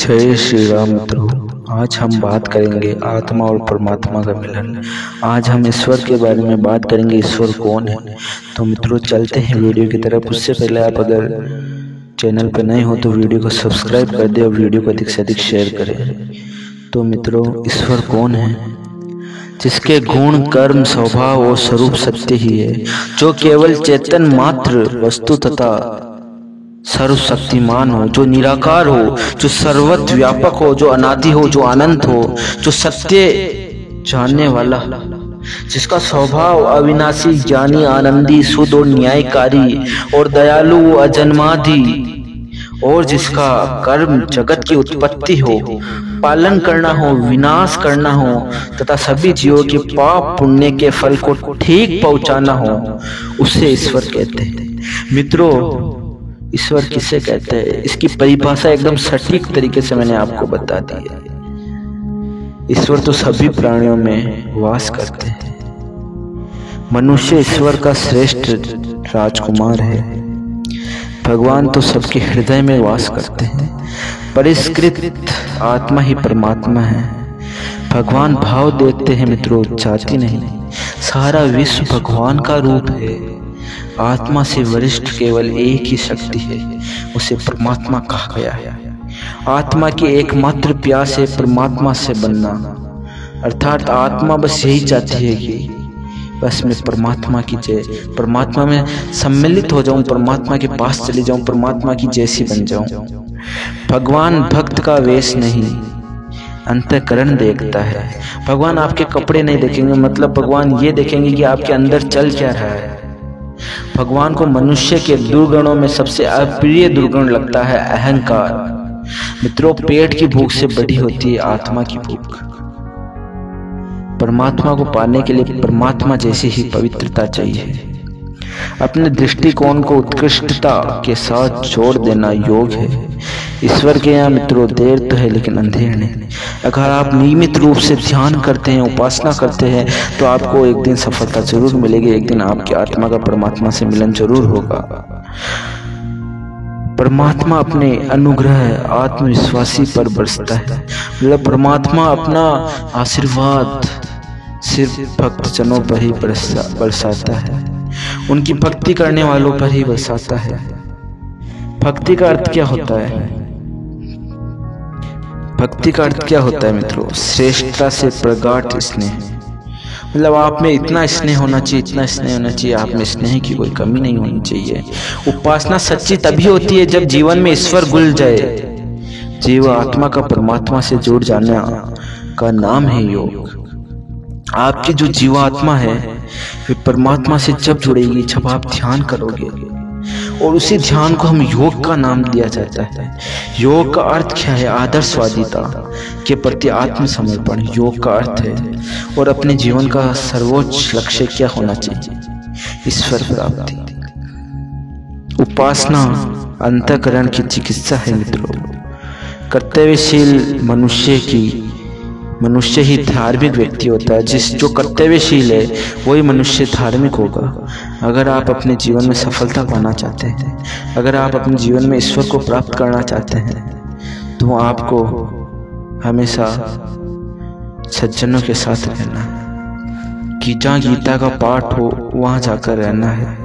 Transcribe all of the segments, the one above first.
जय श्री राम मित्रों, आज हम बात करेंगे आत्मा और परमात्मा का मिलन। आज हम ईश्वर के बारे में बात करेंगे, ईश्वर कौन है। तो मित्रों चलते हैं वीडियो की तरफ। उससे पहले आप अगर चैनल पर नए हो तो वीडियो को सब्सक्राइब कर दें और वीडियो को अधिक से अधिक शेयर करें। तो मित्रों ईश्वर कौन है? जिसके गुण, कर्म, स्वभाव और स्वरूप सत्य ही है, जो केवल चेतन मात्र वस्तु तथा सर्वशक्तिमान हो, जो निराकार हो, जो सर्वत्र व्यापक हो, जो अनादि हो, जो अनंत हो, जो सत्य जानने वाला, जिसका स्वभाव अविनाशी, ज्ञानी, आनंदी, शुद्ध और न्यायकारी और दयालु, अजन्मादि, और जिसका कर्म जगत की उत्पत्ति हो, पालन करना हो, विनाश करना हो तथा सभी जीवों के पाप पुण्य के फल को ठीक पहुंचाना हो, उसे ईश्वर कहते हैं। मित्रों ईश्वर किसे कहते हैं, इसकी परिभाषा एकदम सटीक तरीके से मैंने आपको बता दी है। ईश्वर तो सभी प्राणियों में वास करते हैं। मनुष्य ईश्वर का श्रेष्ठ राजकुमार है। भगवान तो सबके हृदय में वास करते हैं। परिष्कृत आत्मा ही परमात्मा है। भगवान भाव देखते हैं मित्रों, जाति नहीं। सारा विश्व भगवान का रूप है। आत्मा से वरिष्ठ केवल एक ही शक्ति है, उसे परमात्मा कहा गया है। आत्मा की एकमात्र प्यास है परमात्मा से बनना, अर्थात आत्मा बस यही चाहती है कि बस मैं परमात्मा की जय, परमात्मा में सम्मिलित हो जाऊं, परमात्मा के पास चले जाऊं, परमात्मा की जैसी बन जाऊं। भगवान भक्त का वेश नहीं, अंतःकरण देखता है। भगवान आपके कपड़े नहीं देखेंगे, मतलब भगवान ये देखेंगे कि आपके अंदर चल क्या रहा है। भगवान को मनुष्य के दुर्गुणों में सबसे अप्रिय दुर्गुण लगता है अहंकार। मित्रों पेट की भूख से बड़ी होती है आत्मा की भूख। परमात्मा को पाने के लिए परमात्मा जैसी ही पवित्रता चाहिए। अपने दृष्टिकोण को उत्कृष्टता के साथ जोड़ देना योग है। ईश्वर के यहाँ मित्रों देर तो है लेकिन अंधेर नहीं। अगर आप नियमित रूप से ध्यान करते हैं, उपासना करते हैं, तो आपको एक दिन सफलता जरूर मिलेगी। एक दिन आपकी आत्मा का परमात्मा से मिलन जरूर होगा। परमात्मा अपने अनुग्रह आत्मविश्वासी पर बरसता है। मतलब परमात्मा अपना आशीर्वाद सिर्फ भक्तजनों पर ही बरसाता है, उनकी भक्ति करने वालों पर ही बरसाता है। भक्ति का अर्थ क्या होता है? भक्ति का अर्थ क्या होता है मित्रों? श्रेष्ठता से प्रगाढ़ स्नेह। मतलब आप में इतना स्नेह होना चाहिए, इतना स्नेह होना चाहिए, आप में स्नेह की कोई कमी नहीं होनी चाहिए। उपासना सच्ची तभी होती है जब जीवन में ईश्वर घुल जाए। जीव आत्मा का परमात्मा से जुड़ जाने का नाम है योग। आपकी जो जीवात्मा है वे परमात्मा से जब जुड़ेगी, जब आप ध्यान करोगे, और उसी ध्यान को हम योग का नाम दिया जाता है। योग का अर्थ क्या है? आदर्शवादिता के प्रति आत्मसमर्पण योग का अर्थ है। और अपने जीवन का सर्वोच्च लक्ष्य क्या होना चाहिए? ईश्वर प्राप्ति। उपासना अंतःकरण की चिकित्सा है मित्रों। कर्तव्यशील मनुष्य ही धार्मिक व्यक्ति होता है। जो कर्तव्यशील है वही मनुष्य धार्मिक होगा। अगर आप अपने जीवन में सफलता पाना चाहते हैं, अगर आप अपने जीवन में ईश्वर को प्राप्त करना चाहते हैं, तो आपको हमेशा सज्जनों के साथ रहना है। कि जहाँ गीता का पाठ हो वहाँ जाकर रहना है।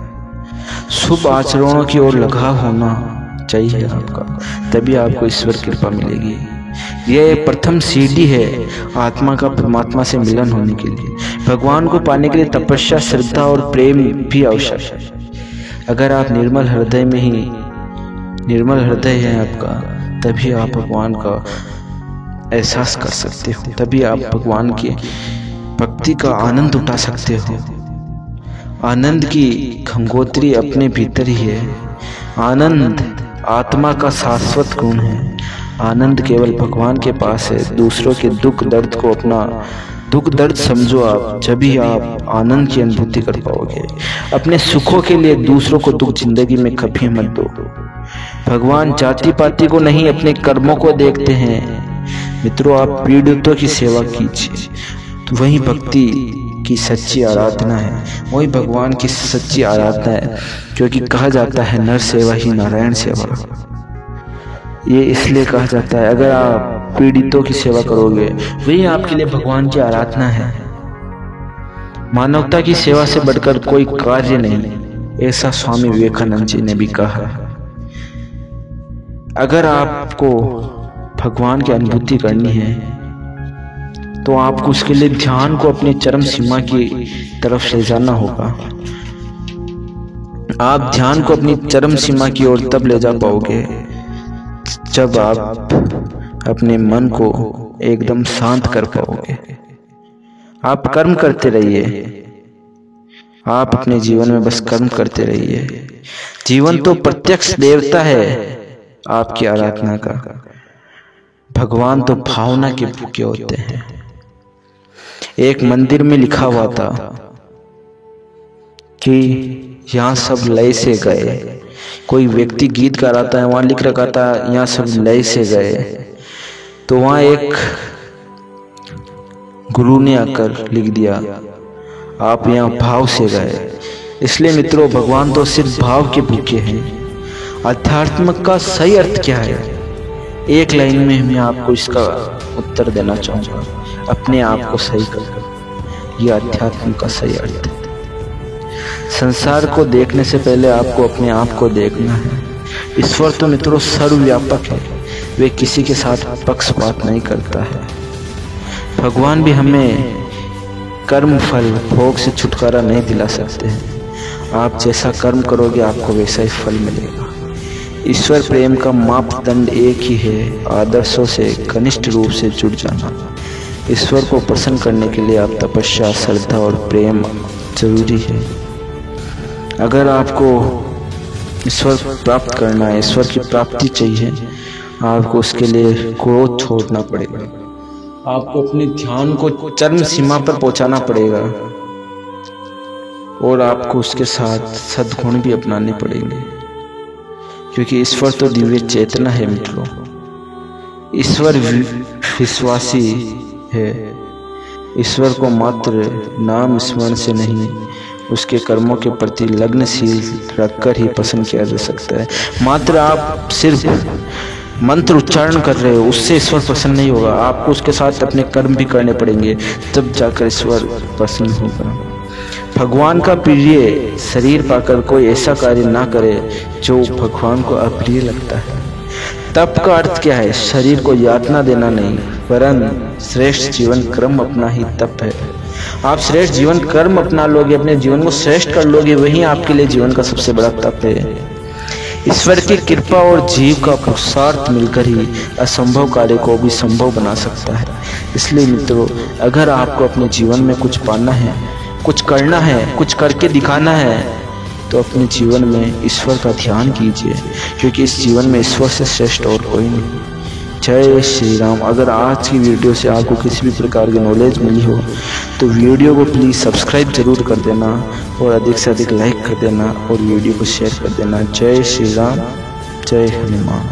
शुभ आचरणों की ओर लगाव होना चाहिए आपका, तभी आपको ईश्वर कृपा मिलेगी। यह प्रथम सीढ़ी है आत्मा का परमात्मा से मिलन होने के लिए। भगवान को पाने के लिए तपस्या, श्रद्धा और प्रेम भी आवश्यक है। अगर आप निर्मल हृदय है आपका, तभी आप भगवान का एहसास कर सकते हो, तभी आप भगवान की भक्ति का आनंद उठा सकते हो। आनंद की गंगोत्री अपने भीतर ही है। आनंद आत्मा का शाश्वत गुण है। आनंद केवल भगवान के पास है। दूसरों के दुख दर्द को अपना दुख दर्द समझो आप, जब भी आप आनंद की अनुभूति कर पाओगे। अपने सुखों के लिए दूसरों को दुख जिंदगी में कभी मत दो। भगवान जाति पाति को नहीं, अपने कर्मों को देखते हैं। मित्रों आप पीड़ितों की सेवा कीजिए, तो वही भक्ति की सच्ची आराधना है, वही भगवान की सच्ची आराधना है। क्योंकि कहा जाता है नर सेवा ही नारायण सेवा। ये इसलिए कहा जाता है, अगर आप पीड़ितों की सेवा करोगे वही आपके लिए भगवान की आराधना है। मानवता की सेवा से बढ़कर कोई कार्य नहीं, ऐसा स्वामी विवेकानंद जी ने भी कहा। अगर आपको भगवान की अनुभूति करनी है तो आपको उसके लिए ध्यान को अपनी चरम सीमा की तरफ ले जाना होगा। आप ध्यान को अपनी चरम सीमा की ओर तब ले जा पाओगे जब आप अपने मन को एकदम शांत कर पाओगे। आप कर्म करते रहिए, आप अपने जीवन में बस कर्म करते रहिए। जीवन तो प्रत्यक्ष देवता है आपकी आराधना का। भगवान तो भावना के भूखे होते हैं। एक मंदिर में लिखा हुआ था कि यहाँ सब लय से गए। कोई व्यक्ति गीत गा रहा था, वहां लिख रखा था यहाँ सब लय से गए। तो वहां एक गुरु ने आकर लिख दिया आप यहाँ भाव से गए। इसलिए मित्रों, भगवान तो सिर्फ भाव के भूखे हैं। अध्यात्म का सही अर्थ क्या है? एक लाइन में मैं आपको इसका उत्तर देना चाहूंगा, अपने आप को सही कर। यह अध्यात्म का सही अर्थ है। संसार को देखने से पहले आपको अपने आप को देखना है। ईश्वर तो मित्रों सर्वव्यापक है, वे किसी के साथ पक्षपात नहीं करता है। भगवान भी हमें कर्म फल भोग से छुटकारा नहीं दिला सकते हैं। आप जैसा कर्म करोगे आपको वैसा ही फल मिलेगा। ईश्वर प्रेम का मापदंड एक ही है, आदर्शों से घनिष्ठ रूप से जुड़ जाना। ईश्वर को प्रसन्न करने के लिए आप तपस्या, श्रद्धा और प्रेम जरूरी है। अगर आपको ईश्वर प्राप्त करना है, ईश्वर की प्राप्ति चाहिए, आपको उसके लिए क्रोध छोड़ना पड़ेगा। आपको अपने ध्यान को चरम सीमा पर पहुंचाना पड़ेगा और आपको उसके साथ सद्गुण भी अपनाने पड़ेंगे, क्योंकि ईश्वर तो दिव्य चेतना है मित्रों। ईश्वर विश्वासी है। ईश्वर को मात्र नाम स्मरण से नहीं, उसके कर्मों के प्रति लग्नशील रखकर ही पसंद किया जा सकता है। मात्र आप सिर्फ मंत्र उच्चारण कर रहे हो, उससे ईश्वर प्रसन्न नहीं होगा। आपको उसके साथ अपने कर्म भी करने पड़ेंगे, तब जाकर ईश्वर प्रसन्न होगा। भगवान का प्रिय शरीर पाकर कोई ऐसा कार्य ना करे जो भगवान को अप्रिय लगता है। तप का अर्थ क्या है? शरीर को यातना देना नहीं, वरन श्रेष्ठ जीवन क्रम अपना ही तप है। आप श्रेष्ठ जीवन कर्म अपना लोगे, अपने जीवन को श्रेष्ठ कर लोगे, वही आपके लिए जीवन का सबसे बड़ा तप है। ईश्वर की कृपा और जीव का पुरुषार्थ मिलकर ही असंभव कार्य को भी संभव बना सकता है। इसलिए मित्रों, अगर आपको अपने जीवन में कुछ पाना है, कुछ करना है, कुछ करके दिखाना है, तो अपने जीवन में ईश्वर का ध्यान कीजिए, क्योंकि इस जीवन में ईश्वर से श्रेष्ठ और कोई नहीं। जय श्री राम। अगर आज की वीडियो से आपको किसी भी प्रकार की नॉलेज मिली हो तो वीडियो को प्लीज़ सब्सक्राइब जरूर कर देना और अधिक से अधिक लाइक कर देना और वीडियो को शेयर कर देना। जय श्री राम, जय हनुमान।